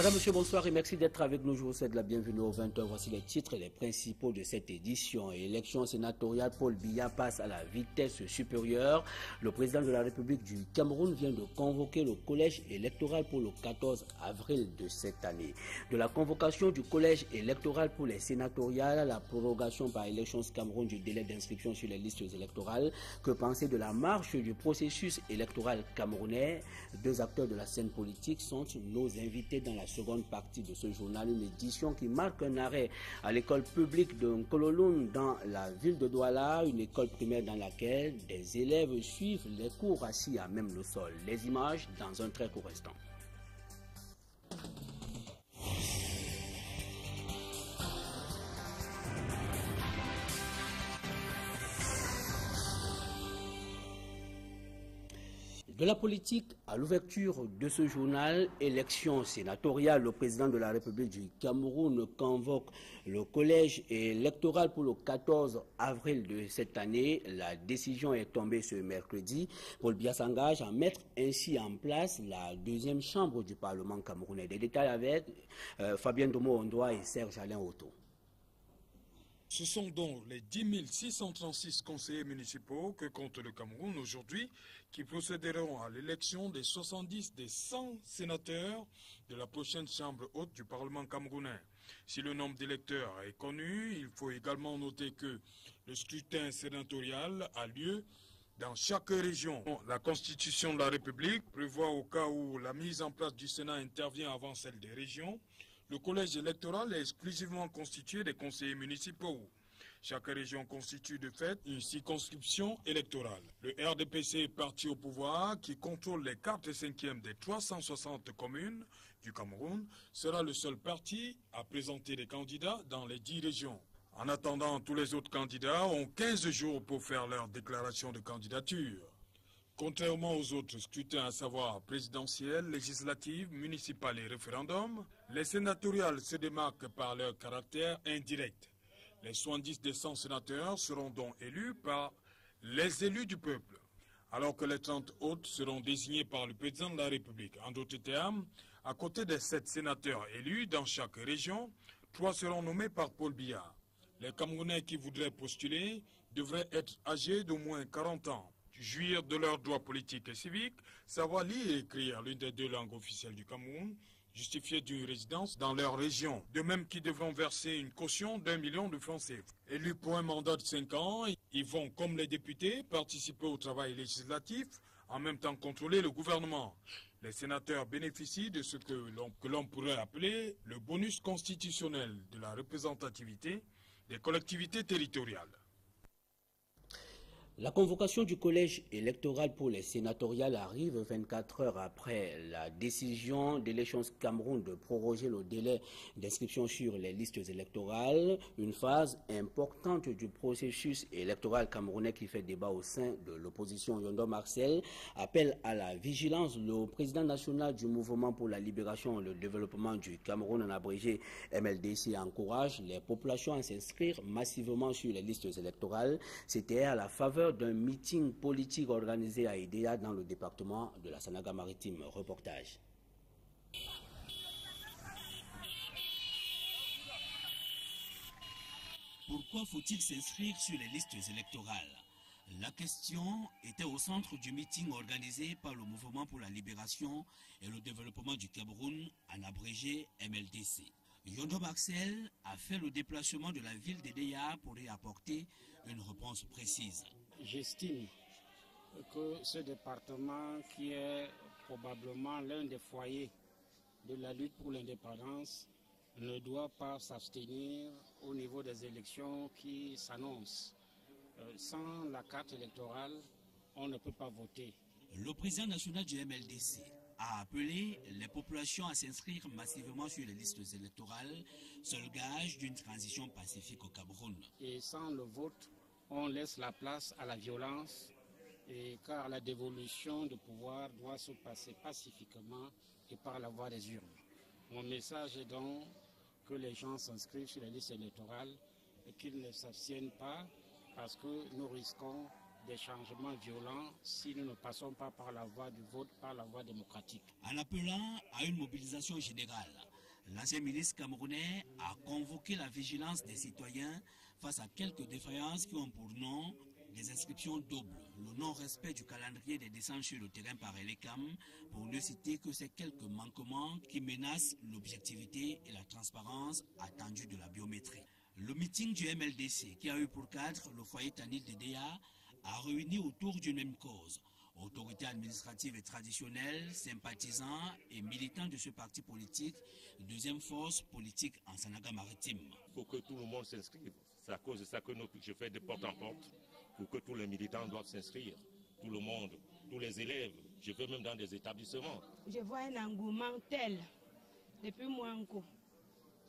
Madame, Monsieur, bonsoir et merci d'être avec nous. Je vous souhaite la bienvenue aux 20h. Voici les titres et les principaux de cette édition. Élection sénatoriale, Paul Biya passe à la vitesse supérieure. Le président de la République du Cameroun vient de convoquer le collège électoral pour le 14 avril de cette année. De la convocation du collège électoral pour les sénatoriales à la prorogation par Elections Cameroun du délai d'inscription sur les listes électorales, que penser de la marche du processus électoral camerounais? Deux acteurs de la scène politique sont nos invités dans la seconde partie de ce journal, une édition qui marque un arrêt à l'école publique de Nkololoun dans la ville de Douala, une école primaire dans laquelle des élèves suivent les cours assis à même le sol. Les images dans un très court instant. De la politique à l'ouverture de ce journal, élection sénatoriale, le président de la République du Cameroun convoque le collège électoral pour le 14 avril de cette année. La décision est tombée ce mercredi. Paul Biya s'engage à mettre ainsi en place la deuxième chambre du Parlement camerounais. Des détails avec Fabien Domo-Ondoa et Serge Alain Otto. Ce sont donc les 10 636 conseillers municipaux que compte le Cameroun aujourd'hui qui procéderont à l'élection des 70 des 100 sénateurs de la prochaine chambre haute du Parlement camerounais. Si le nombre d'électeurs est connu, il faut également noter que le scrutin sénatorial a lieu dans chaque région. La Constitution de la République prévoit, au cas où la mise en place du Sénat intervient avant celle des régions, le collège électoral est exclusivement constitué des conseillers municipaux. Chaque région constitue de fait une circonscription électorale. Le RDPC est parti au pouvoir qui contrôle les 4 et 5e des 360 communes du Cameroun sera le seul parti à présenter des candidats dans les 10 régions. En attendant, tous les autres candidats ont 15 jours pour faire leur déclaration de candidature. Contrairement aux autres scrutins, à savoir présidentiels, législatives, municipales et référendums, les sénatoriales se démarquent par leur caractère indirect. Les 70 des 100 sénateurs seront donc élus par les élus du peuple, alors que les 30 autres seront désignés par le président de la République. En d'autres termes, à côté des 7 sénateurs élus dans chaque région, 3 seront nommés par Paul Biya. Les Camerounais qui voudraient postuler devraient être âgés d'au moins 40 ans. Jouir de leurs droits politiques et civiques, savoir lire et écrire l'une des 2 langues officielles du Cameroun, justifier d'une résidence dans leur région, de même qu'ils devront verser une caution d'1 million de francs CFA. Élus pour un mandat de 5 ans, ils vont, comme les députés, participer au travail législatif, en même temps contrôler le gouvernement. Les sénateurs bénéficient de ce que l'on pourrait appeler le bonus constitutionnel de la représentativité des collectivités territoriales. La convocation du collège électoral pour les sénatoriales arrive 24 heures après la décision d'Elections Cameroun de proroger le délai d'inscription sur les listes électorales, une phase importante du processus électoral camerounais qui fait débat au sein de l'opposition. Yondo Marcel appelle à la vigilance. Le président national du Mouvement pour la libération et le développement du Cameroun, en abrégé MLDC, encourage les populations à s'inscrire massivement sur les listes électorales. C'était à la faveur d'un meeting politique organisé à Idéa dans le département de la Sanaga-Maritime. Reportage. Pourquoi faut-il s'inscrire sur les listes électorales? La question était au centre du meeting organisé par le Mouvement pour la libération et le développement du Cameroun, en abrégé MLDC. Yondo Marcel a fait le déplacement de la ville d'Idéa pour y apporter une réponse précise. J'estime que ce département, qui est probablement l'un des foyers de la lutte pour l'indépendance, ne doit pas s'abstenir au niveau des élections qui s'annoncent. Sans la carte électorale, on ne peut pas voter. Le président national du MLDC a appelé les populations à s'inscrire massivement sur les listes électorales, seul gage d'une transition pacifique au Cameroun. Et sans le vote, on laisse la place à la violence, car la dévolution de pouvoir doit se passer pacifiquement et par la voie des urnes. Mon message est donc que les gens s'inscrivent sur les listes électorales et qu'ils ne s'abstiennent pas, parce que nous risquons des changements violents si nous ne passons pas par la voie du vote, par la voie démocratique. En appelant à une mobilisation générale, L'ancien ministre camerounais a convoqué la vigilance des citoyens face à quelques défaillances qui ont pour nom des inscriptions doubles, le non-respect du calendrier des descentes sur le terrain par Elecam, pour ne citer que ces quelques manquements qui menacent l'objectivité et la transparence attendue de la biométrie. Le meeting du MLDC, qui a eu pour cadre le foyer Tanit de Déa, a réuni autour d'une même cause. Autorités administratives et traditionnelles, sympathisants et militants de ce parti politique, deuxième force politique en Sanaga-Maritime. Il faut que tout le monde s'inscrive. C'est à cause de ça que je fais de porte en porte, pour que tous les militants doivent s'inscrire. Tout le monde, tous les élèves, je vais même dans des établissements. Je vois un engouement tel, depuis Mouanko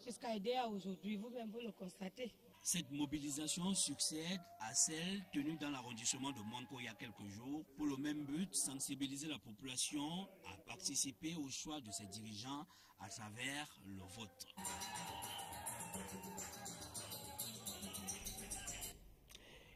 jusqu'à Edea aujourd'hui, vous-même vous le constatez. Cette mobilisation succède à celle tenue dans l'arrondissement de Mouanko il y a quelques jours pour le même but, sensibiliser la population à participer au choix de ses dirigeants à travers le vote.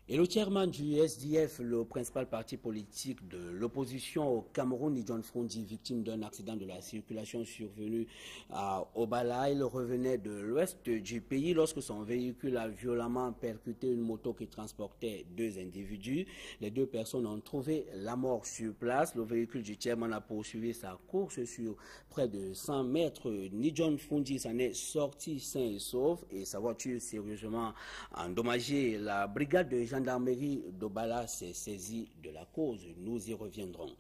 Et le chairman du SDF, le principal parti politique de l'opposition au Cameroun, Nidjon Frondi, victime d'un accident de la circulation survenu à Obala, il revenait de l'ouest du pays lorsque son véhicule a violemment percuté une moto qui transportait deux individus. Les deux personnes ont trouvé la mort sur place. Le véhicule du chairman a poursuivi sa course sur près de 100 mètres. Nidjon Frondi s'en est sorti sain et sauf et sa voiture sérieusement endommagée. La brigade de gendarmerie d'Obala s'est saisie de la cause. Nous y reviendrons.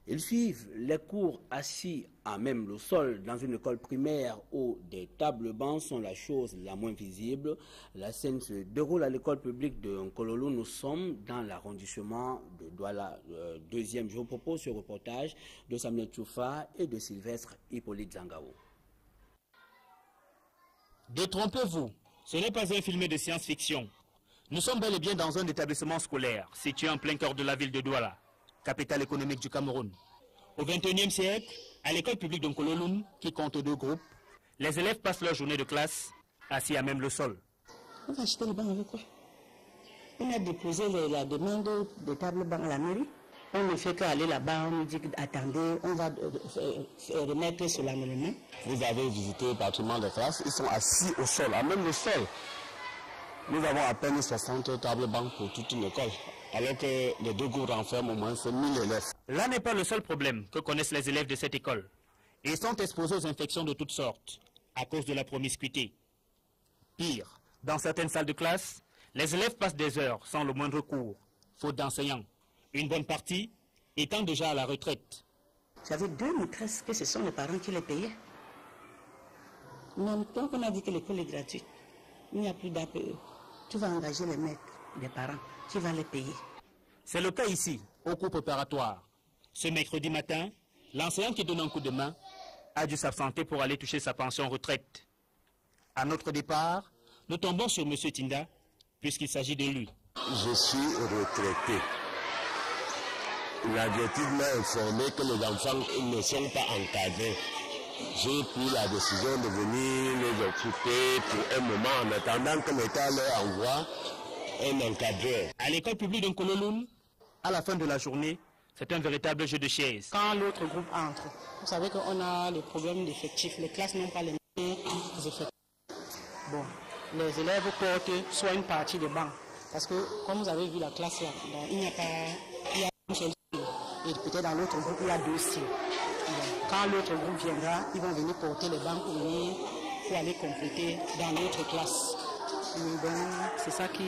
Ils suivent les cours assis à même le sol dans une école primaire où des tables bancs sont la chose la moins visible. La scène se déroule à l'école publique de Nkololo. Nous sommes dans l'arrondissement de Douala. Deuxième, je vous propose ce reportage de Samuel Tchoufa et de Sylvestre Hippolyte Zangao. Détrompez-vous, ce n'est pas un film de science-fiction. Nous sommes bel et bien dans un établissement scolaire situé en plein cœur de la ville de Douala, capitale économique du Cameroun. Au XXIe siècle, à l'école publique de Nkololo, qui compte 2 groupes, les élèves passent leur journée de classe assis à même le sol. On va acheter le banc avec quoi? On a déposé la demande de table banc à la mairie. On ne fait qu'aller là-bas, on nous dit attendez, on va remettre cela dans les mains. Vous avez visité le bâtiment de classe, ils sont assis au sol, à même le sol. Nous avons à peine 60 tables bancs pour toute une école, alors que les 2 groupes renferment au moins 1000 élèves. Là n'est pas le seul problème que connaissent les élèves de cette école. Ils sont exposés aux infections de toutes sortes, à cause de la promiscuité. Pire, dans certaines salles de classe, les élèves passent des heures sans le moindre cours, faute d'enseignants. Une bonne partie étant déjà à la retraite. J'avais 2 maîtresses que ce sont les parents qui les payaient. Même tant qu'on a dit que l'école est gratuite, il n'y a plus d'APE. Tu vas engager les maîtres, les parents, tu vas les payer. C'est le cas ici, au cours préparatoire. Ce mercredi matin, l'enseignant qui donne un coup de main a dû s'absenter pour aller toucher sa pension retraite. À notre départ, nous tombons sur M. Tinda, puisqu'il s'agit de lui. Je suis retraité. La directive m'a informé que les enfants ne sont pas encadrés. J'ai pris la décision de venir les occuper pour un moment en attendant que l'État leur envoie un encadreur. À l'école publique de Nkololo, à la fin de la journée, c'est un véritable jeu de chaises. Quand l'autre groupe entre, vous savez qu'on a les problèmes d'effectifs. Les classes n'ont pas les mêmes effectifs. Bon, les élèves portent soit une partie des bancs. Parce que, comme vous avez vu la classe là, il n'y a pas... Il y a une seule style. Et peut-être dans l'autre groupe, il y a 2 styles. Quand l'autre groupe viendra, ils vont venir porter les bancs pour aller compléter dans l'autre classe. Donc, c'est ça qui...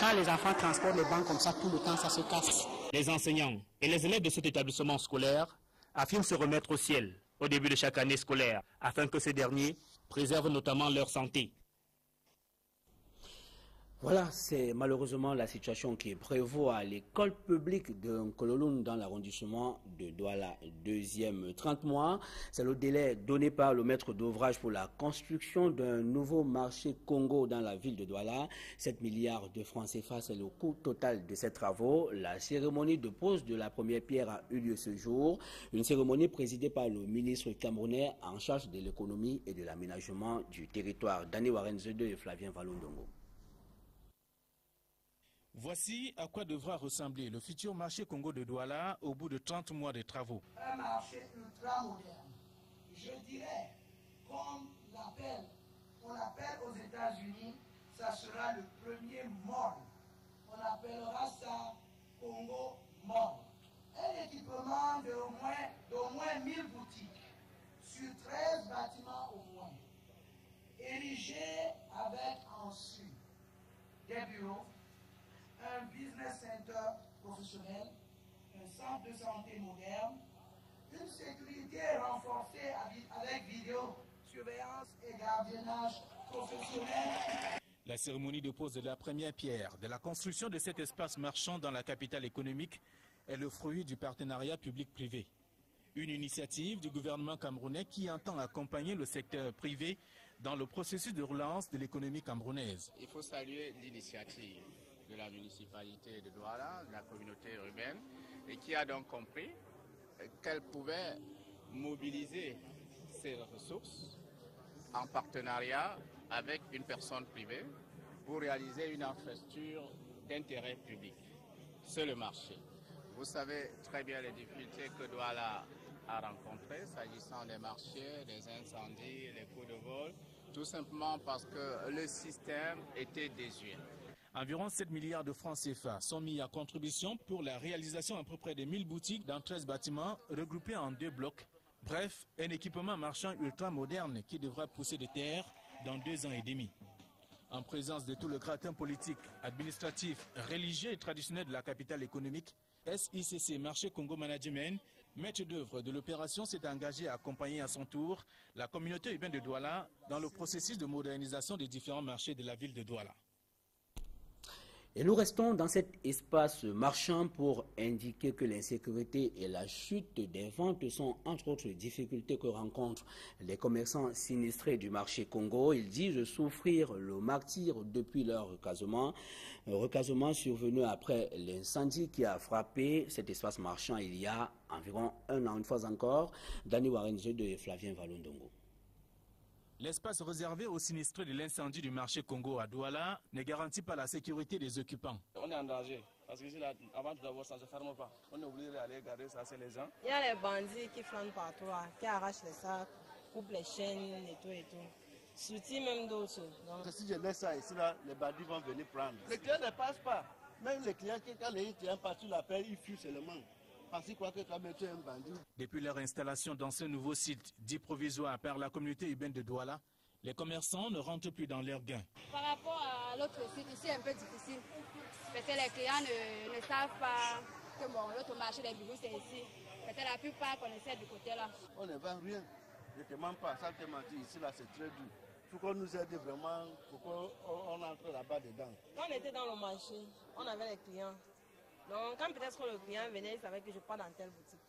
Quand les enfants transportent les bancs comme ça, tout le temps, ça se casse. Les enseignants et les élèves de cet établissement scolaire affirment se remettre au ciel au début de chaque année scolaire, afin que ces derniers préservent notamment leur santé. Voilà, c'est malheureusement la situation qui prévaut à l'école publique de Nkololo dans l'arrondissement de Douala. Deuxième 30 mois, c'est le délai donné par le maître d'ouvrage pour la construction d'un nouveau marché Congo dans la ville de Douala. 7 milliards de francs CFA, c'est le coût total de ces travaux. La cérémonie de pose de la première pierre a eu lieu ce jour. Une cérémonie présidée par le ministre camerounais en charge de l'économie et de l'aménagement du territoire, Dani Warenzede et Flavien Valondongo. Voici à quoi devra ressembler le futur marché Congo de Douala au bout de 30 mois de travaux. Un marché ultra moderne, je dirais comme on l'appelle aux États-Unis, ça sera le premier mall. On appellera ça Congo Mall. Un équipement d'au moins 1000 boutiques sur 13 bâtiments au moins, érigés avec ensuite des bureaux, un business center professionnel, un centre de santé moderne, une sécurité renforcée avec vidéosurveillance et gardiennage professionnel. La cérémonie de pose de la première pierre de la construction de cet espace marchand dans la capitale économique est le fruit du partenariat public-privé. Une initiative du gouvernement camerounais qui entend accompagner le secteur privé dans le processus de relance de l'économie camerounaise. Il faut saluer l'initiative de la municipalité de Douala, de la communauté urbaine, et qui a donc compris qu'elle pouvait mobiliser ses ressources en partenariat avec une personne privée pour réaliser une infrastructure d'intérêt public. C'est le marché. Vous savez très bien les difficultés que Douala a rencontrées s'agissant des marchés, des incendies, les coups de vol, tout simplement parce que le système était désuet. Environ 7 milliards de francs CFA sont mis à contribution pour la réalisation à peu près de 1000 boutiques dans 13 bâtiments regroupés en 2 blocs. Bref, un équipement marchand ultra moderne qui devra pousser de terre dans 2 ans et demi. En présence de tout le gratin politique, administratif, religieux et traditionnel de la capitale économique, SICC Marché Congo Management, maître d'œuvre de l'opération, s'est engagé à accompagner à son tour la communauté urbaine de Douala dans le processus de modernisation des différents marchés de la ville de Douala. Et nous restons dans cet espace marchand pour indiquer que l'insécurité et la chute des ventes sont entre autres difficultés que rencontrent les commerçants sinistrés du marché Congo. Ils disent souffrir le martyre depuis leur recasement survenu après l'incendie qui a frappé cet espace marchand il y a environ 1 an. Une fois encore, Dani Warenze de Flavien Valondongo. L'espace réservé aux sinistrés de l'incendie du marché Congo à Douala ne garantit pas la sécurité des occupants. On est en danger, parce que ici, avant tout d'abord, ça ne se ferme pas. On est obligé d'aller garder ça, c'est les gens. Il y a les bandits qui flânent partout, qui arrachent les sacs, coupent les chaînes et tout. Soutient même d'autres. Donc... Si je laisse ça ici, là, les bandits vont venir prendre. Les clients ne passent pas. Même les clients, quand les clients passent sur la paix, ils fuient seulement. Parce qu'ils croient que quand même tu es un bandit. Depuis leur installation dans ce nouveau site dit provisoire par la communauté urbaine de Douala, les commerçants ne rentrent plus dans leurs gains. Par rapport à l'autre site, ici c'est un peu difficile. Parce que les clients ne savent pas que bon, l'autre marché des bijoux c'est ici. Parce que la plupart connaissaient du côté là. On ne vend rien. Je ne te mens pas, ça te mentir. Ici là c'est très dur. Il faut qu'on nous aide vraiment pour qu'on entre là-bas dedans. Quand on était dans le marché, on avait les clients. Donc, quand peut-être le client venait, il savait que je pars dans telle boutique.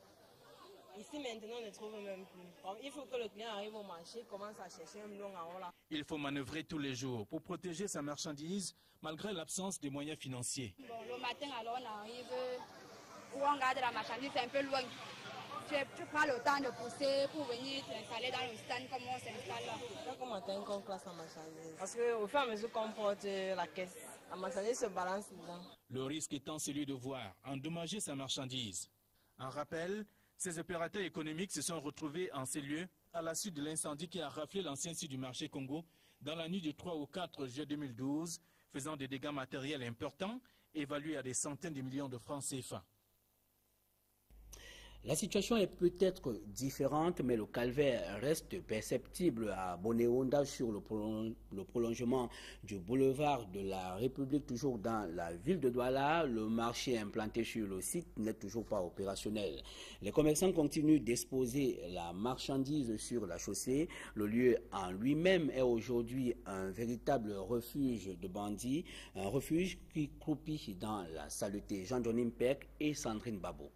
Ici, maintenant, on ne trouve même plus. Donc, il faut que le client arrive au marché, commence à chercher un blond en haut là. Il faut manœuvrer tous les jours pour protéger sa marchandise, malgré l'absence de moyens financiers. Bon, le matin, alors, on arrive où on garde la marchandise, c'est un peu loin. Tu prends le temps de pousser pour venir t'installer dans le stand comme on s'installe là. Chaque matin qu'on classe la marchandise. Parce qu'au fur et à mesure qu'on porte la caisse, la marchandise se balance dedans. Le risque étant celui de voir endommager sa marchandise. En rappel, ces opérateurs économiques se sont retrouvés en ces lieux à la suite de l'incendie qui a raflé l'ancien site du marché Congo dans la nuit du 3 au 4 juillet 2012, faisant des dégâts matériels importants, évalués à des centaines de millions de francs CFA. La situation est peut-être différente, mais le calvaire reste perceptible à Bonéonda sur le prolongement du boulevard de la République, toujours dans la ville de Douala. Le marché implanté sur le site n'est toujours pas opérationnel. Les commerçants continuent d'exposer la marchandise sur la chaussée. Le lieu en lui-même est aujourd'hui un véritable refuge de bandits, un refuge qui croupit dans la saleté. Jean-Denis Mpek et Sandrine Babo.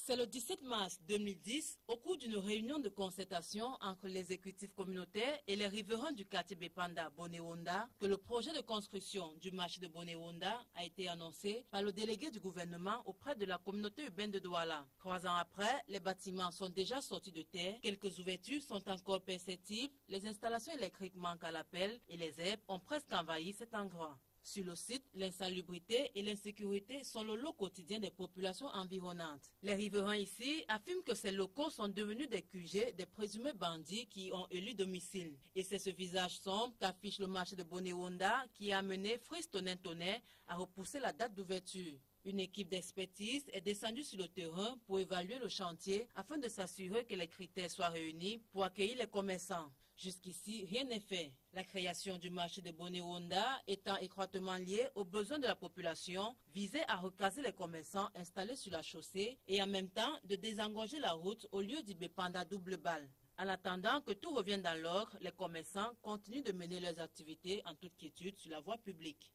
C'est le 17 mars 2010, au cours d'une réunion de concertation entre l'exécutif communautaire et les riverains du quartier Bepanda Bonéonda, que le projet de construction du marché de Bonéonda a été annoncé par le délégué du gouvernement auprès de la communauté urbaine de Douala. 3 ans après, les bâtiments sont déjà sortis de terre, quelques ouvertures sont encore perceptibles, les installations électriques manquent à l'appel et les herbes ont presque envahi cet endroit. Sur le site, l'insalubrité et l'insécurité sont le lot quotidien des populations environnantes. Les riverains ici affirment que ces locaux sont devenus des QG des présumés bandits qui ont élu domicile. Et c'est ce visage sombre qu'affiche le marché de Bonewonda qui a amené Fritz Tonnet à repousser la date d'ouverture. Une équipe d'expertise est descendue sur le terrain pour évaluer le chantier afin de s'assurer que les critères soient réunis pour accueillir les commerçants. Jusqu'ici, rien n'est fait. La création du marché de Bonewonda étant étroitement liée aux besoins de la population, visait à recaser les commerçants installés sur la chaussée et en même temps de désengorger la route au lieu du Bépanda double balle. En attendant que tout revienne dans l'ordre, les commerçants continuent de mener leurs activités en toute quiétude sur la voie publique.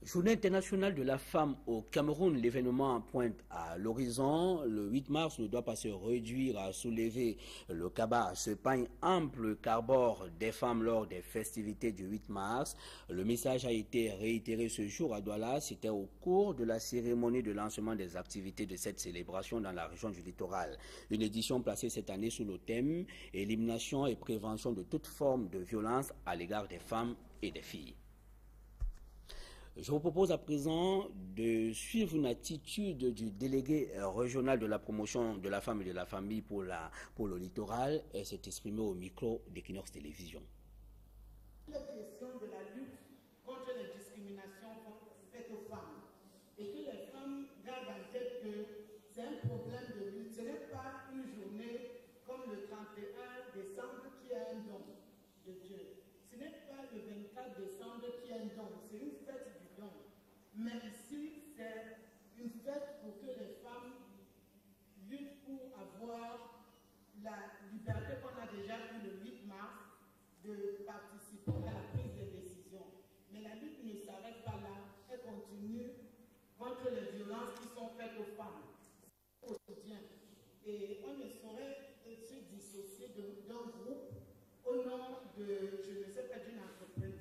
Journée internationale de la femme au Cameroun, l'événement pointe à l'horizon. Le 8 mars ne doit pas se réduire à soulever le cabas, ce pagne ample qu'arborent des femmes lors des festivités du 8 mars. Le message a été réitéré ce jour à Douala. C'était au cours de la cérémonie de lancement des activités de cette célébration dans la région du littoral. Une édition placée cette année sous le thème « Élimination et prévention de toute forme de violence à l'égard des femmes et des filles ». Je vous propose à présent de suivre une attitude du délégué régional de la promotion de la femme et de la famille pour le littoral. Elle s'est exprimée au micro d'Equinox Télévision. La question de la lutte contre les discriminations faites aux femmes et que les femmes gardent en tête que c'est un problème de lutte. Ce n'est pas une journée comme le 31 décembre qui est un don de Dieu. Ce n'est pas le 24 décembre qui est un don. C'est une fête du don. Mais ici, c'est une fête pour que les femmes luttent pour avoir la liberté qu'on a déjà eue le 8 mars de participer à la prise de décision. Mais la lutte ne s'arrête pas là. Elle continue contre les violences qui sont faites aux femmes au quotidien. Et on ne saurait se dissocier d'un groupe au nom de, je ne sais pas, d'une entreprise.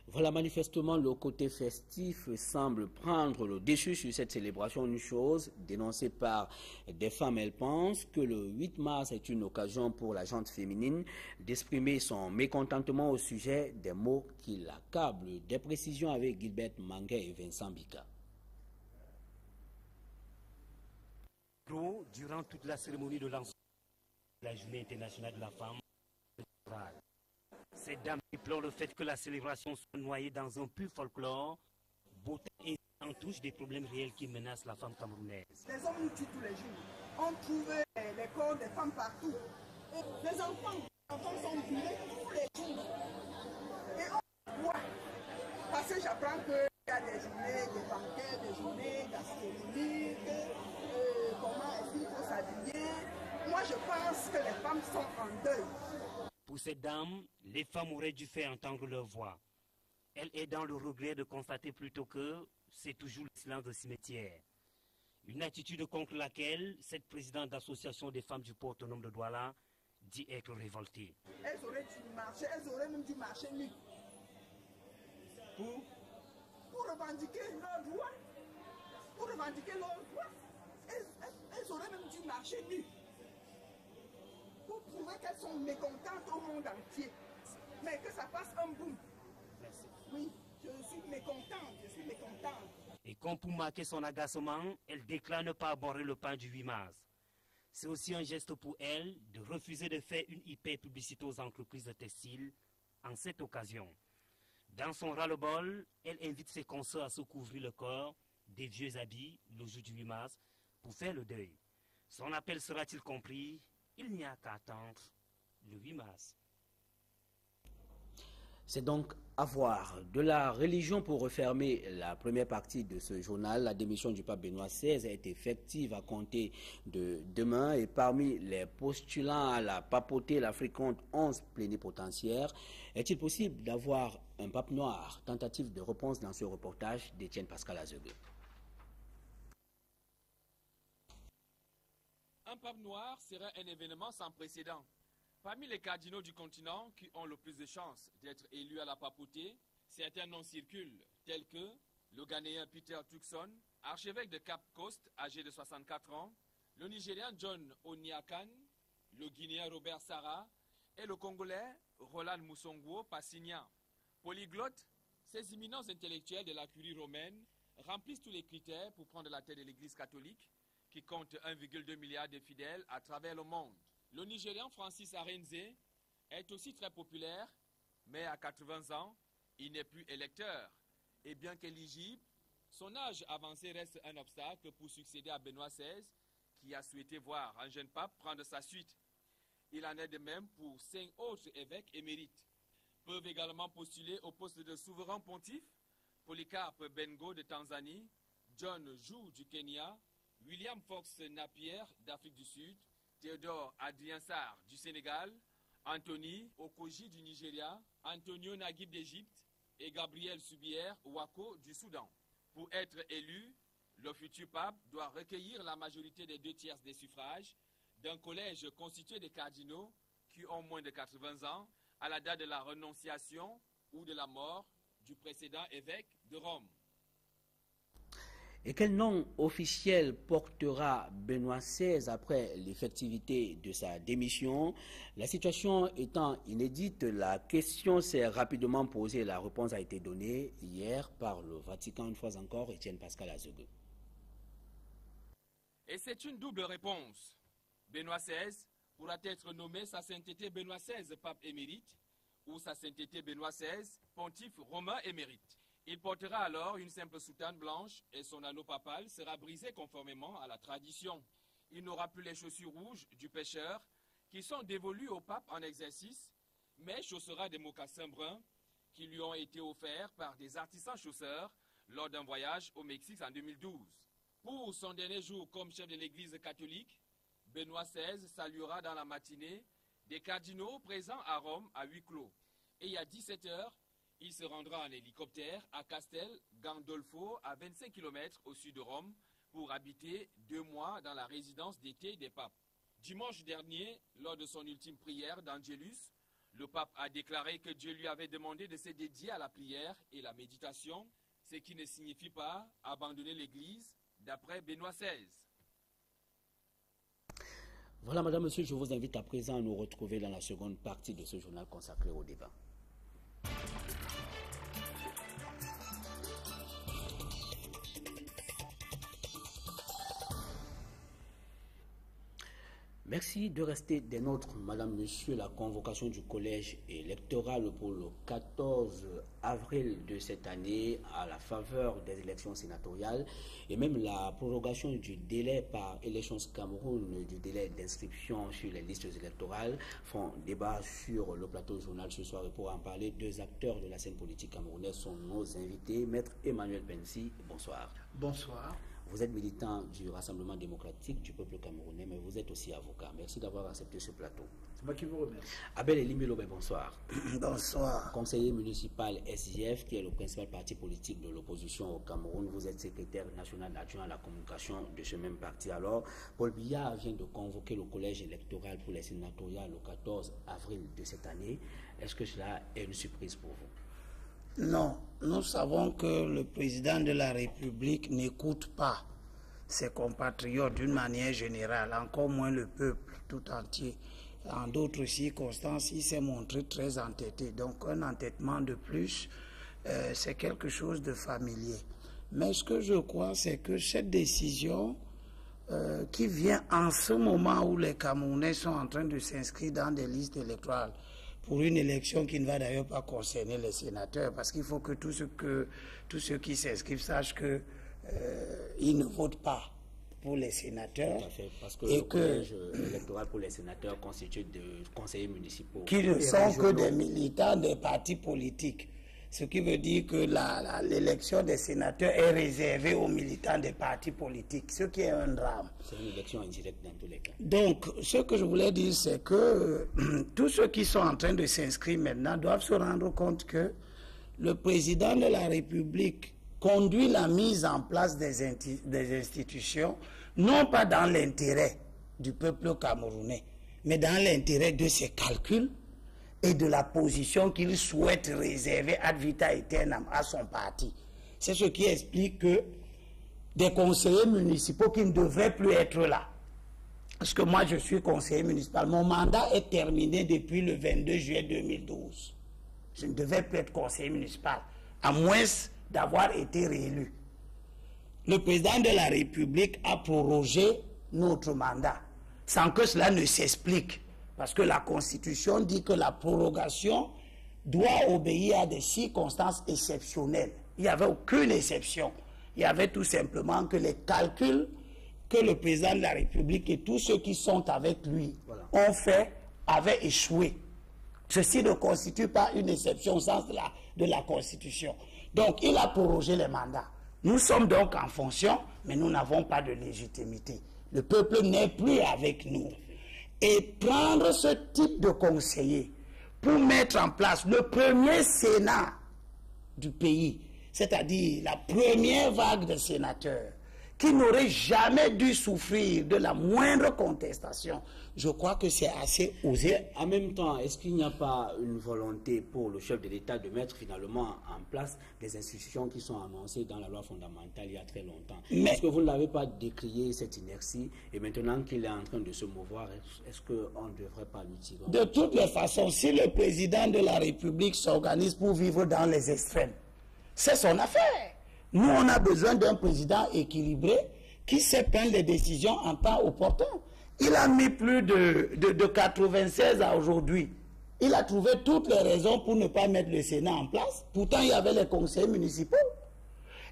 Voilà, manifestement, le côté festif semble prendre le dessus sur cette célébration. Une chose dénoncée par des femmes, elles pensent que le 8 mars est une occasion pour la gente féminine d'exprimer son mécontentement au sujet des mots qui l'accablent. Des précisions avec Gilbert Manguet et Vincent Bika. Durant toute la cérémonie de lancement de la Journée internationale de la femme, cette dame déplore le fait que la célébration soit noyée dans un pur folklore, beauté et en touche des problèmes réels qui menacent la femme camerounaise. Les hommes nous tuent tous les jours. On trouve les corps des femmes partout. Et les enfants sont brûlés tous les jours. Et on voit. Parce que j'apprends qu'il y a des journées des banquets, des journées gastronomiques, comment est-ce qu'il faut s'habiller. Moi, je pense que les femmes sont en deuil. Pour cette dame, les femmes auraient dû faire entendre leur voix. Elle est dans le regret de constater plutôt que c'est toujours le silence de cimetière. Une attitude contre laquelle cette présidente d'association des femmes du port autonome de Douala dit être révoltée. Elles auraient dû marcher, elles auraient même dû marcher nues. Pour revendiquer leurs droits. Pour revendiquer leurs droits. Elles auraient même dû marcher nues. Pour prouver qu'elles sont mécontentes au monde entier. Mais que ça fasse un boom. Merci. Oui, je suis mécontente, Et comme pour marquer son agacement, elle déclare ne pas aborder le pain du 8 mars. C'est aussi un geste pour elle de refuser de faire une hyper publicité aux entreprises de textiles en cette occasion. Dans son ras-le-bol, elle invite ses consoeurs à se couvrir le corps des vieux habits le jour du 8 mars pour faire le deuil. Son appel sera-t-il compris? Il n'y a qu'à attendre le 8 mars. C'est donc à voir. De la religion pour refermer la première partie de ce journal. La démission du pape Benoît XVI est effective à compter de demain. Et parmi les postulants à la papauté, l'Afrique compte 11 plénipotentiaires. Est-il possible d'avoir un pape noir? Tentative de réponse dans ce reportage d'Étienne Pascal Azegueux. Un pape noir serait un événement sans précédent. Parmi les cardinaux du continent qui ont le plus de chances d'être élus à la papauté, certains noms circulent, tels que le Ghanéen Peter Turkson, archevêque de Cap Coast, âgé de 64 ans, le Nigérian John Oniakan, le Guinéen Robert Sarah et le Congolais Roland Moussongo, Passignan. Polyglotte, ces éminents intellectuels de la curie romaine remplissent tous les critères pour prendre la tête de l'Église catholique, qui compte 1,2 milliard de fidèles à travers le monde. Le Nigérian Francis Arenze est aussi très populaire, mais à 80 ans, il n'est plus électeur. Et bien qu'éligible, son âge avancé reste un obstacle pour succéder à Benoît XVI, qui a souhaité voir un jeune pape prendre sa suite. Il en est de même pour 5 autres évêques émérites. Peuvent également postuler au poste de souverain pontife Polycarpe Bengo de Tanzanie, John Jou du Kenya, William Fox Napier d'Afrique du Sud, Théodore Adrien Sarr du Sénégal, Anthony Okoji du Nigeria, Antonio Naguib d'Égypte et Gabriel Subière Ouako du Soudan. Pour être élu, le futur pape doit recueillir la majorité des 2/3 des suffrages d'un collège constitué de cardinaux qui ont moins de 80 ans à la date de la renonciation ou de la mort du précédent évêque de Rome. Et quel nom officiel portera Benoît XVI après l'effectivité de sa démission? La situation étant inédite, la question s'est rapidement posée et la réponse a été donnée hier par le Vatican, une fois encore, Étienne Pascal Azogue. Et c'est une double réponse. Benoît XVI pourra être nommé Sa Sainteté Benoît XVI, pape émérite, ou Sa Sainteté Benoît XVI, pontife romain émérite. Il portera alors une simple soutane blanche et son anneau papal sera brisé conformément à la tradition. Il n'aura plus les chaussures rouges du pécheur qui sont dévolues au pape en exercice, mais chaussera des mocassins bruns qui lui ont été offerts par des artisans chausseurs lors d'un voyage au Mexique en 2012. Pour son dernier jour comme chef de l'Église catholique, Benoît XVI saluera dans la matinée des cardinaux présents à Rome à huis clos. Et à 17 h, il se rendra en hélicoptère à Castel Gandolfo, à 25 km au sud de Rome, pour habiter 2 mois dans la résidence d'été des papes. Dimanche dernier, lors de son ultime prière d'Angelus, le pape a déclaré que Dieu lui avait demandé de se dédier à la prière et la méditation, ce qui ne signifie pas abandonner l'Église, d'après Benoît XVI. Voilà, madame, monsieur, je vous invite à présent à nous retrouver dans la seconde partie de ce journal consacré au débat. Merci de rester des nôtres, madame, monsieur. La convocation du collège électoral pour le 14 avril de cette année à la faveur des élections sénatoriales et même la prorogation du délai par Elections Cameroun du délai d'inscription sur les listes électorales font débat sur le plateau du journal ce soir. Et pour en parler, 2 acteurs de la scène politique camerounaise sont nos invités. Maître Emmanuel Bensi, bonsoir. Bonsoir. Vous êtes militant du Rassemblement démocratique du peuple camerounais, mais vous êtes aussi avocat. Merci d'avoir accepté ce plateau. C'est moi qui vous remercie. Abel Elimbelobe, bonsoir. Bonsoir. Conseiller municipal SIF, qui est le principal parti politique de l'opposition au Cameroun. Vous êtes secrétaire national adjoint à la communication de ce même parti. Alors, Paul Biya vient de convoquer le collège électoral pour les sénatoriales le 14 avril de cette année. Est-ce que cela est une surprise pour vous? Non, nous savons que le président de la République n'écoute pas ses compatriotes d'une manière générale, encore moins le peuple tout entier. En d'autres circonstances, il s'est montré très entêté. Donc un entêtement de plus, c'est quelque chose de familier. Mais ce que je crois, c'est que cette décision qui vient en ce moment où les Camerounais sont en train de s'inscrire dans des listes électorales, pour une élection qui ne va d'ailleurs pas concerner les sénateurs, parce qu'il faut que tous ceux qui s'inscrivent sachent qu'ils ne votent pas pour les sénateurs. Tout à fait, parce que le collège électoral pour les sénateurs constitué de conseillers municipaux. Qui ne sont que des militants des partis politiques. Ce qui veut dire que l'élection des sénateurs est réservée aux militants des partis politiques, ce qui est un drame. C'est une élection indirecte dans tous les cas. Donc, ce que je voulais dire, c'est que tous ceux qui sont en train de s'inscrire maintenant doivent se rendre compte que le président de la République conduit la mise en place des institutions, non pas dans l'intérêt du peuple camerounais, mais dans l'intérêt de ses calculs et de la position qu'il souhaite réserver ad vita aeternam à son parti. C'est ce qui explique que des conseillers municipaux qui ne devraient plus être là, parce que moi je suis conseiller municipal, mon mandat est terminé depuis le 22 juillet 2012. Je ne devais plus être conseiller municipal, à moins d'avoir été réélu. Le président de la République a prorogé notre mandat, sans que cela ne s'explique. Parce que la Constitution dit que la prorogation doit obéir à des circonstances exceptionnelles. Il n'y avait aucune exception. Il y avait tout simplement que les calculs que le président de la République et tous ceux qui sont avec lui ont fait avaient échoué. Ceci ne constitue pas une exception au sens de la Constitution. Donc, il a prorogé les mandats. Nous sommes donc en fonction, mais nous n'avons pas de légitimité. Le peuple n'est plus avec nous. Et prendre ce type de conseiller pour mettre en place le premier Sénat du pays, c'est-à-dire la première vague de sénateurs, qui n'auraient jamais dû souffrir de la moindre contestation, je crois que c'est assez osé. En même temps, est-ce qu'il n'y a pas une volonté pour le chef de l'État de mettre finalement en place des institutions qui sont annoncées dans la loi fondamentale il y a très longtemps? Est-ce que vous ne l'avez pas décrié, cette inertie, et maintenant qu'il est en train de se mouvoir, est-ce qu'on ne devrait pas l'utiliser? De toutes les façons, si le président de la République s'organise pour vivre dans les extrêmes, c'est son affaire. Nous, on a besoin d'un président équilibré qui sait prendre les décisions en temps opportun. Il a mis plus de 96 à aujourd'hui. Il a trouvé toutes les raisons pour ne pas mettre le Sénat en place. Pourtant, il y avait les conseils municipaux.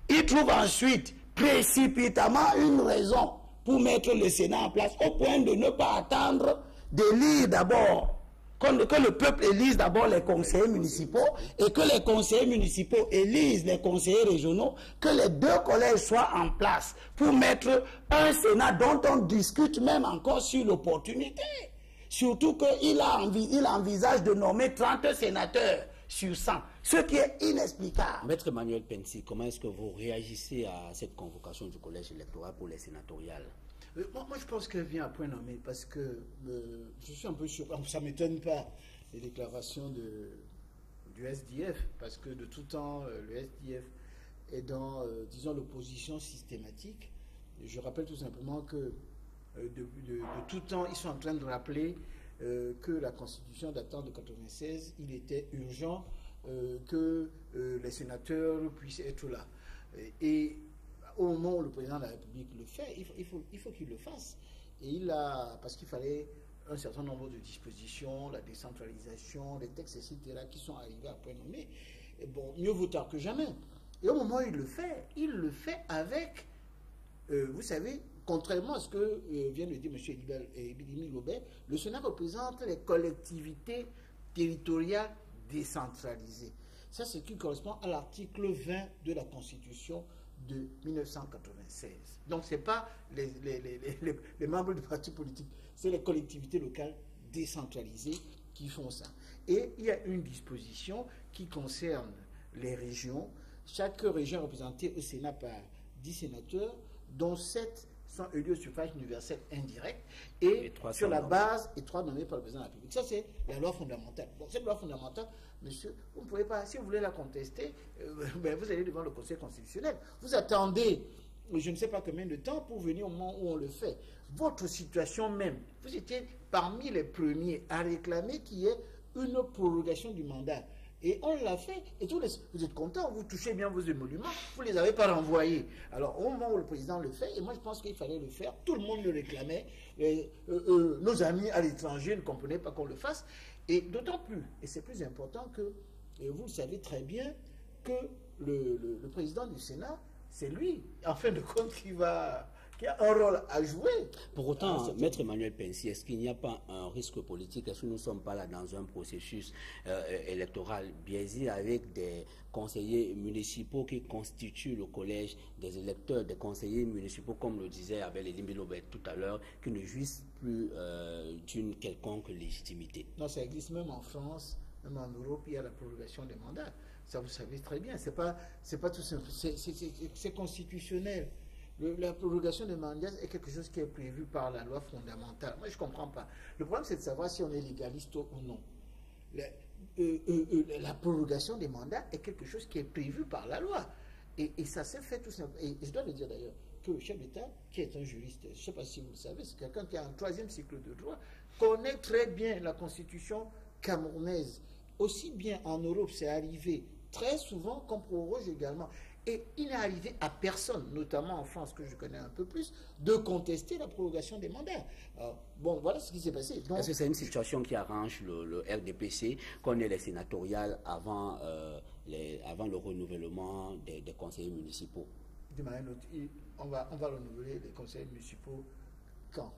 Il trouve ensuite précipitamment une raison pour mettre le Sénat en place, au point de ne pas attendre d'élire d'abord, que le peuple élise d'abord les conseillers municipaux et que les conseillers municipaux élisent les conseillers régionaux, que les deux collèges soient en place pour mettre un Sénat dont on discute même encore sur l'opportunité. Surtout qu'il envisage de nommer 30 sénateurs sur 100, ce qui est inexplicable. Maître Emmanuel Pensy, comment est-ce que vous réagissez à cette convocation du collège électoral pour les sénatoriales? Moi, je pense qu'elle vient à point nommé parce que je suis un peu surpris. Ça ne m'étonne pas, les déclarations du SDF, parce que de tout temps, le SDF est dans, disons, l'opposition systématique. Je rappelle tout simplement que de tout temps, ils sont en train de rappeler que la Constitution datant de 1996, il était urgent que les sénateurs puissent être là. Et au moment où le président de la République le fait, il faut qu'il le fasse. Et parce qu'il fallait un certain nombre de dispositions, la décentralisation, les textes, etc., qui sont arrivés à point nommé. Et bon, mieux vaut tard que jamais. Et au moment où il le fait avec, vous savez, contrairement à ce que vient de dire M. Ebidimi Lobet, le Sénat représente les collectivités territoriales décentralisées. Ça, c'est ce qui correspond à l'article 20 de la Constitution de 1996. Donc, ce n'est pas les membres du parti politique, c'est les collectivités locales décentralisées qui font ça. Et il y a une disposition qui concerne les régions. Chaque région est représentée au Sénat par 10 sénateurs, dont 7 sont élus au suffrage universel indirect, et sur la base, et 3 nommés par le président de la République. Ça, c'est la loi fondamentale. Bon, cette loi fondamentale, monsieur, vous ne pouvez pas, si vous voulez la contester, vous allez devant le Conseil constitutionnel. Vous attendez, je ne sais pas combien de temps, pour venir au moment où on le fait. Votre situation même, vous étiez parmi les premiers à réclamer qu'il y ait une prorogation du mandat. Et on l'a fait, et vous êtes contents, vous touchez bien vos émoluments, vous ne les avez pas renvoyés. Alors, au moment où le président le fait, et moi je pense qu'il fallait le faire, tout le monde le réclamait, nos amis à l'étranger ne comprenaient pas qu'on le fasse, et d'autant plus, et c'est plus important que, vous le savez très bien, que le président du Sénat, c'est lui, en fin de compte, qui a un rôle à jouer. Pour autant, Maître Emmanuel Pensy, est-ce qu'il n'y a pas un risque politique? Est-ce que nous ne sommes pas là dans un processus électoral biaisé avec des conseillers municipaux qui constituent le collège des électeurs, des conseillers municipaux, comme le disait Abel Elimbilobet tout à l'heure, qui ne jouissent plus d'une quelconque légitimité? Non, ça existe même en France, même en Europe, il y a la prorogation des mandats. Ça, vous savez très bien, c'est pas tout simple, c'est constitutionnel. La prorogation des mandats est quelque chose qui est prévu par la loi fondamentale. Moi, je ne comprends pas. Le problème, c'est de savoir si on est légaliste ou non. La prorogation des mandats est quelque chose qui est prévu par la loi. Et ça s'est fait tout simplement. Et je dois le dire d'ailleurs, que le chef d'État, qui est un juriste, je ne sais pas si vous le savez, c'est quelqu'un qui a un 3e cycle de droit, connaît très bien la constitution camerounaise. Aussi bien en Europe, c'est arrivé très souvent, comme pour Rouge également. Et il n'est arrivé à personne, notamment en France, que je connais un peu plus, de contester la prorogation des mandats. Bon, voilà ce qui s'est passé. Est-ce que c'est une situation qui arrange le RDPC, qu'on ait les sénatoriales avant le renouvellement des conseillers municipaux? On va renouveler les conseillers municipaux quand?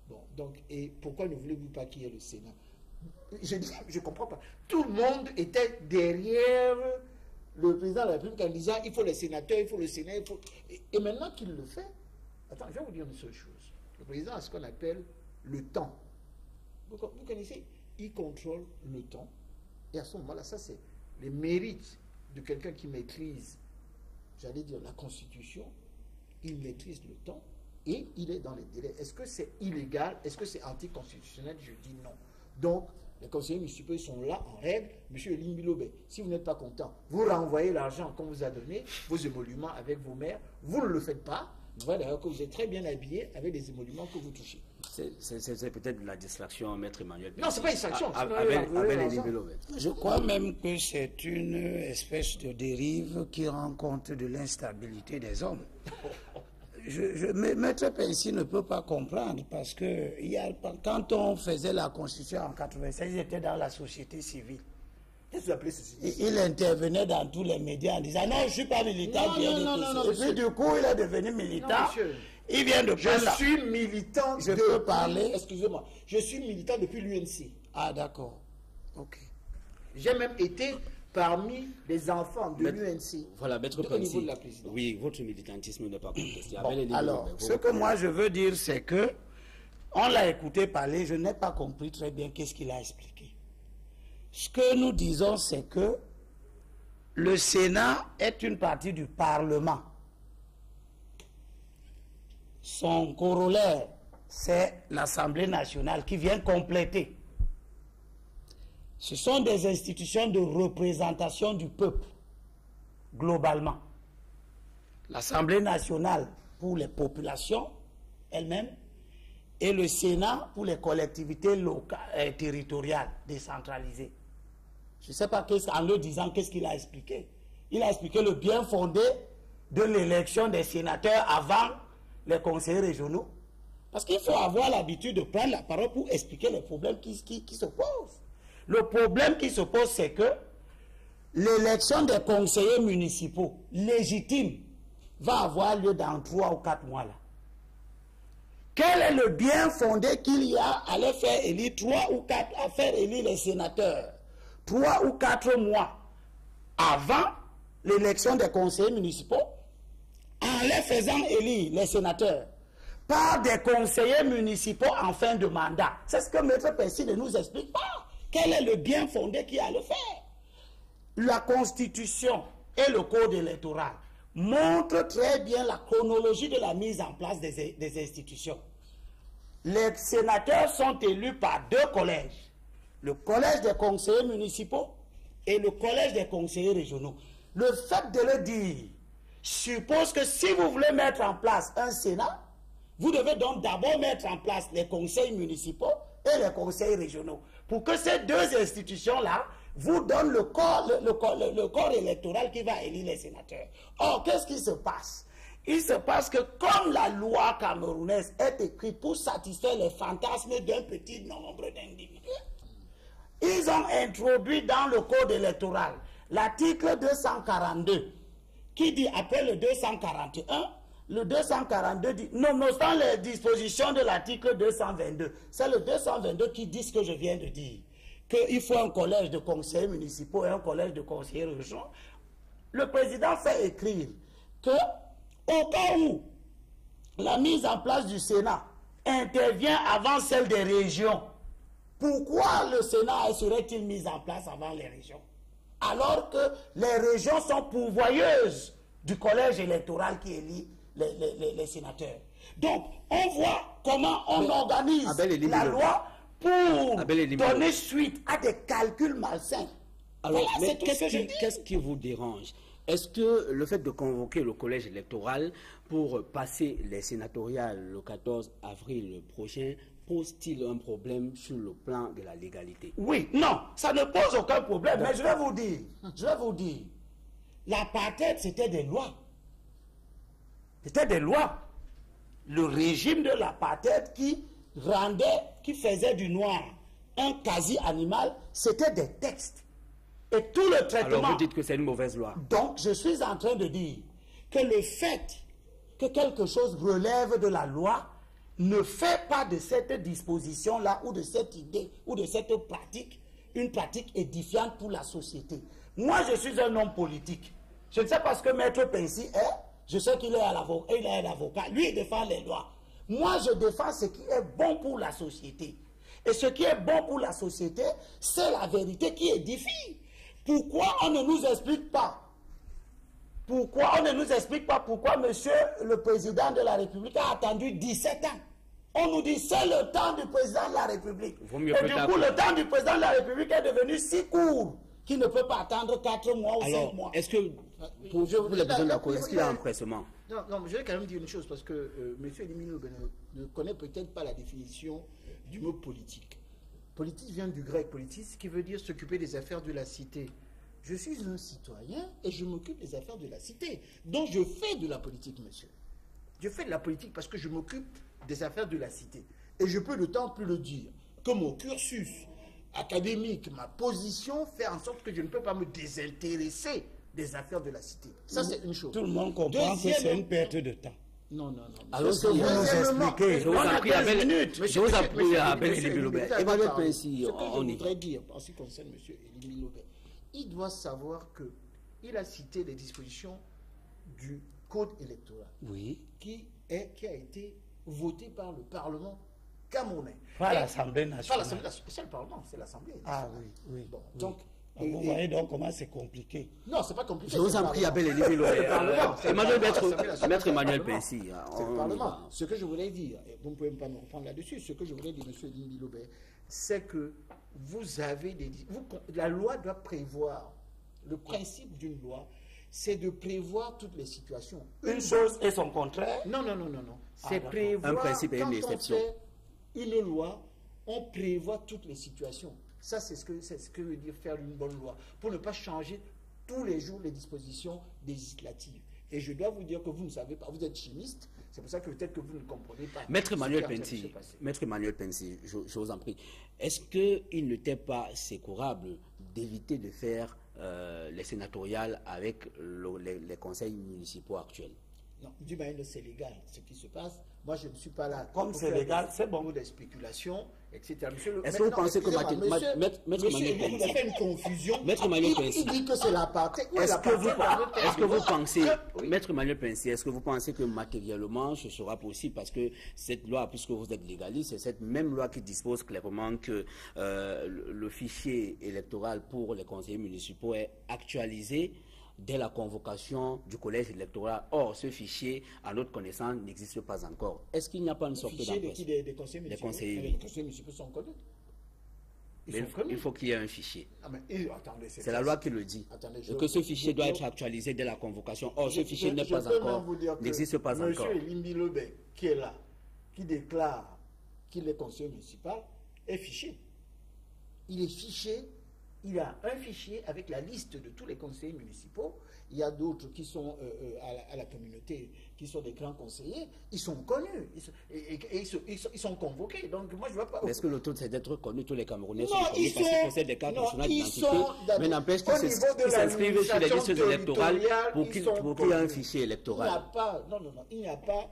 Bon, donc, et pourquoi ne voulez-vous pas qu'il y ait le Sénat? Je ne comprends pas. Tout le monde était derrière le président de la République en disant il faut les sénateurs, il faut le Sénat, il faut... Et maintenant qu'il le fait, attends, je vais vous dire une seule chose. Le président a ce qu'on appelle le temps. Vous connaissez, il contrôle le temps. Et à ce moment-là, ça c'est les mérites de quelqu'un qui maîtrise, j'allais dire, la Constitution. Il maîtrise le temps et il est dans les délais. Est-ce que c'est illégal? Est-ce que c'est anticonstitutionnel? Je dis non. Donc, les conseillers municipaux sont là en règle. Monsieur Limbilobe, si vous n'êtes pas content, vous renvoyez l'argent qu'on vous a donné, vos émoluments avec vos maires. Vous ne le faites pas. Vous voyez d'ailleurs que vous êtes très bien habillé avec les émoluments que vous touchez. C'est peut-être la distraction, Maître Emmanuel. Non, ce n'est pas une distraction. Je crois même que c'est une espèce de dérive qui rend compte de l'instabilité des hommes. Maître Pensi ne peut pas comprendre parce que quand on faisait la Constitution en 1996, il était dans la société civile. Qu'est-ce que vous appelez société civile? Il intervenait dans tous les médias en disant non, je ne suis pas militant. Non, et puis du coup, il est devenu militant. Il vient de Je suis militant. Je peux parler. Excusez-moi. Je suis militant depuis l'UNC. Ah, d'accord. Ok. J'ai même été parmi les enfants de l'UNC. Voilà, Maître Pensi. Oui, votre militantisme n'est pas contesté. Bon, alors, ce que moi je veux dire, c'est que on l'a écouté parler, je n'ai pas compris très bien qu'est-ce qu'il a expliqué. Ce que nous disons, c'est que le Sénat est une partie du Parlement. Son corollaire, c'est l'Assemblée nationale qui vient compléter. Ce sont des institutions de représentation du peuple, globalement. L'Assemblée nationale pour les populations elles-mêmes et le Sénat pour les collectivités locales, territoriales, décentralisées. Je ne sais pas en le disant qu'est-ce qu'il a expliqué. Il a expliqué le bien fondé de l'élection des sénateurs avant les conseillers régionaux. Parce qu'il faut avoir l'habitude de prendre la parole pour expliquer les problèmes qui se posent. Le problème qui se pose, c'est que l'élection des conseillers municipaux légitimes va avoir lieu dans 3 ou 4 mois là. Quel est le bien fondé qu'il y a à les faire élire 3 ou 4, à faire élire les sénateurs 3 ou 4 mois avant l'élection des conseillers municipaux, en les faisant élire les sénateurs par des conseillers municipaux en fin de mandat? C'est ce que Maître Pensi ne nous explique pas. Quel est le bien fondé qui a le faire? La Constitution et le Code électoral montrent très bien la chronologie de la mise en place des institutions. Les sénateurs sont élus par 2 collèges. Le collège des conseillers municipaux et le collège des conseillers régionaux. Le fait de le dire suppose que si vous voulez mettre en place un Sénat, vous devez donc d'abord mettre en place les conseils municipaux et les conseils régionaux, pour que ces 2 institutions-là vous donnent le corps électoral qui va élire les sénateurs. Or, qu'est-ce qui se passe? Il se passe que comme la loi camerounaise est écrite pour satisfaire les fantasmes d'un petit nombre d'individus, ils ont introduit dans le code électoral l'article 242 qui dit, après le 241, le 242 dit, nonobstant les dispositions de l'article 222, c'est le 222 qui dit ce que je viens de dire, qu'il faut un collège de conseillers municipaux et un collège de conseillers régionaux. Le président fait écrire que, au cas où la mise en place du Sénat intervient avant celle des régions, pourquoi le Sénat serait-il mis en place avant les régions? Alors que les régions sont pourvoyeuses du collège électoral qui élit les sénateurs. Donc, on voit comment on organise la loi pour donner suite à des calculs malsains. Alors, voilà, qu'est-ce qui vous dérange? Est-ce que le fait de convoquer le collège électoral pour passer les sénatoriales le 14 avril prochain pose-t-il un problème sur le plan de la légalité? Oui, non, ça ne pose aucun problème, mais je vais vous dire, l'apartheid c'était des lois. C'était des lois. Le régime de l'apartheid qui faisait du noir un quasi-animal, c'était des textes. Et tout le traitement... Alors vous dites que c'est une mauvaise loi. Donc je suis en train de dire que le fait que quelque chose relève de la loi ne fait pas de cette disposition-là ou de cette idée ou de cette pratique une pratique édifiante pour la société. Moi, je suis un homme politique. Je ne sais pas ce que Maître Pensi est. Je sais qu'il est un avocat. Lui, il défend les lois. Moi, je défends ce qui est bon pour la société. Et ce qui est bon pour la société, c'est la vérité qui édifie. Pourquoi on ne nous explique pas? Pourquoi on ne nous explique pas pourquoi monsieur le président de la République a attendu 17 ans? On nous dit c'est le temps du président de la République. Et du coup, le temps du président de la République est devenu si court qu'il ne peut pas attendre 4 mois ou 5 mois. Est-ce que, pour les besoins de la cause, est-ce qu'il y a un empressement? Non, je vais quand même dire une chose, parce que M. Elimino ne connaît peut-être pas la définition du mot politique. Politique vient du grec politis, qui veut dire s'occuper des affaires de la cité. Je suis un citoyen et je m'occupe des affaires de la cité. Donc je fais de la politique, monsieur. Je fais de la politique parce que je m'occupe des affaires de la cité. Et je peux d'autant plus le dire que mon cursus académique, ma position, fait en sorte que je ne peux pas me désintéresser des affaires de la cité. Ça, c'est une chose. Tout le monde comprend que c'est une perte de temps. Non. Alors, ce que vous nous expliquez, je vous en prie, Abel Elimilobé. Emmanuel Pensi, on voudrait dire, en ce qui concerne M. Elimilobé, il doit savoir qu'il a cité les dispositions du code électoral qui a été voté par le Parlement camerounais. Pas l'Assemblée nationale. C'est le Parlement, c'est l'Assemblée. Ah oui. Bon, donc, vous voyez donc comment c'est compliqué. Non, c'est pas compliqué. Je vous en prie, Abel Elimilobé. Maître Emmanuel Pensi. C'est le Parlement. Ce que je voulais dire, et vous ne pouvez pas me reprendre là-dessus, ce que je voulais dire, M. Elimilobé, c'est que vous avez la loi doit prévoir, le principe d'une loi, c'est de prévoir toutes les situations. Une chose et son contraire? Non. C'est prévoir, un principe et une exception. Quand on fait une loi, on prévoit toutes les situations. Ça, c'est ce que veut dire faire une bonne loi, pour ne pas changer tous les jours les dispositions législatives. Et je dois vous dire que vous ne savez pas, vous êtes chimiste, c'est pour ça que peut-être que vous ne comprenez pas. Maître Emmanuel Pensi, je vous en prie, est-ce qu'il n'était pas secourable d'éviter de faire les sénatoriales avec les conseils municipaux actuels? Non, du moins, c'est légal ce qui se passe. Moi, je ne suis pas là. Comme c'est légal, c'est bon. Des spéculations, etc. Est-ce que vous pensez que Maître Emmanuel Pensi, vous avez une confusion. Maître Emmanuel Pensi, il dit que c'est l'apartheid. Est-ce que vous pensez, Maître Emmanuel Pensi, est-ce que vous pensez que matériellement ce sera possible, parce que cette loi, puisque vous êtes légaliste, c'est cette même loi qui dispose clairement que le fichier électoral pour les conseillers municipaux est actualisé dès la convocation du collège électoral. Or, ce fichier, à notre connaissance, n'existe pas encore. Est-ce qu'il n'y a pas une sorte d'empressement? Des conseillers municipaux. Les conseillers municipaux sont connus. Il faut qu'il y ait un fichier. C'est la loi qui le dit. Et que ce fichier doit être actualisé dès la convocation. Or, ce fichier n'est pas encore, n'existe pas encore. Monsieur Elimilobé, qui est là, qui déclare qu'il est conseiller municipal, est fiché. Il est fiché. Il a un fichier avec la liste de tous les conseillers municipaux. Il y a d'autres qui sont à la communauté, qui sont des grands conseillers. Ils sont connus. Ils sont convoqués. Donc, moi, je ne vois pas. Est-ce que le tout, c'est d'être connu? Tous les Camerounais sont connus parce qu'ils possèdent des cartes nationales d'identité. Mais n'empêche qu'ils s'inscrivent sur les listes électorales pour qu'il y ait un fichier électoral. Il n'y a pas.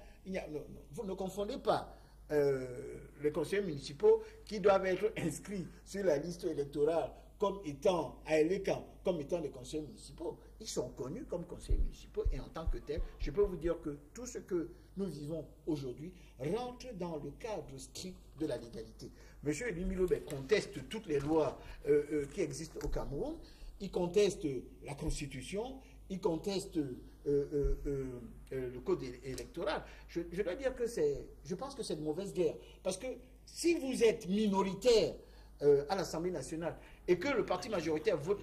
Vous ne confondez pas les conseillers municipaux qui doivent être inscrits sur la liste électorale comme étant à Elécan, comme étant des conseillers municipaux. Ils sont connus comme conseillers municipaux et en tant que tels, je peux vous dire que tout ce que nous vivons aujourd'hui rentre dans le cadre strict de la légalité. M. Elimilobé conteste toutes les lois qui existent au Cameroun, il conteste la Constitution, il conteste le code électoral. Je dois dire que je pense que c'est de mauvaise guerre. Parce que si vous êtes minoritaire à l'Assemblée nationale et que le parti majoritaire vote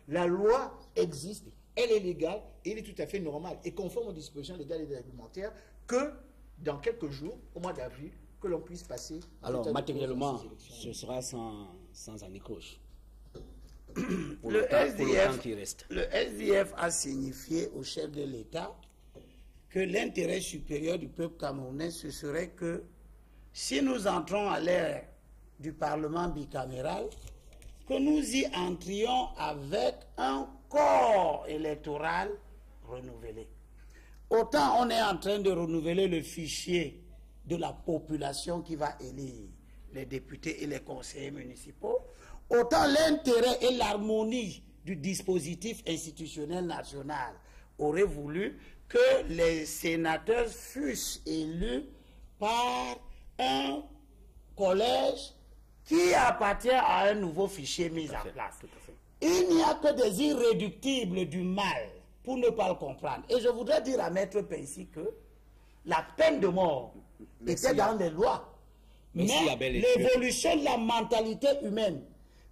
la loi existe elle est légale et il est tout à fait normal et conforme aux dispositions légales et réglementaires que dans quelques jours, au mois d'avril, que l'on puisse passer... Alors, matériellement, ce sera sans anicroche. Le SDF a signifié au chef de l'État que l'intérêt supérieur du peuple camerounais, ce serait que si nous entrons à l'ère du Parlement bicaméral, que nous y entrions avec un corps électoral renouvelé. Autant on est en train de renouveler le fichier de la population qui va élire les députés et les conseillers municipaux, autant l'intérêt et l'harmonie du dispositif institutionnel national auraient voulu que les sénateurs fussent élus par un collège qui appartient à un nouveau fichier mis en place. Il n'y a que des irréductibles du mal pour ne pas le comprendre. Et je voudrais dire à Maître Pensi que la peine de mort était dans les lois. Mais l'évolution de la mentalité humaine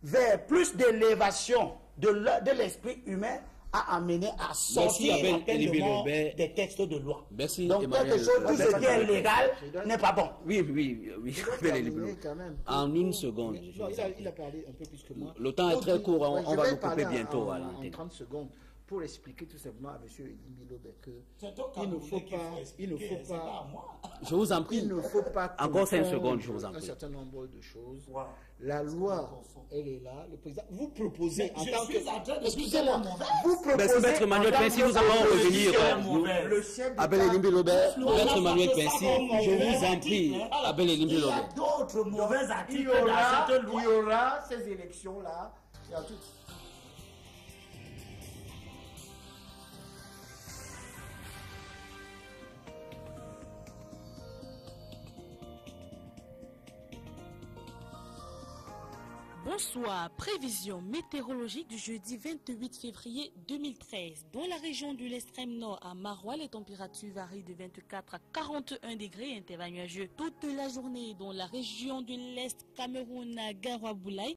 vers plus d'élévation de l'esprit humain a amené à sortir la peine de mort des textes de loi. Merci, donc quelque chose, tout ce qui est légal n'est pas bon. Oui. En une seconde. Il a parlé un peu plus que moi. Le temps est très court, on va nous couper bientôt à l'antenne. En 30 secondes. Pour expliquer tout simplement à M. Elimbi Lobé qu'il ne faut pas, je vous en prie, il ne faut pas encore 5 secondes, je vous en un prie. certain nombre de choses. La loi, elle est là. Le président, vous proposez en tant que, excusez-moi, vous proposez. Maître Manuel Pensi, nous allons revenir. Abel Elimbi Lobé, Maître Manuel Pensi, je vous en prie. Abel Elimbi Lobé. Il y a d'autres mauvais articles dans cette loi. Il y aura ces élections-là. Il y a tout. Bonsoir, prévision météorologique du jeudi 28 février 2013. Dans la région de l'extrême nord à Marois, les températures varient de 24 à 41 degrés, intervalle nuageux toute la journée. Dans la région de l'Est, Cameroun à Garoua-Boulaye,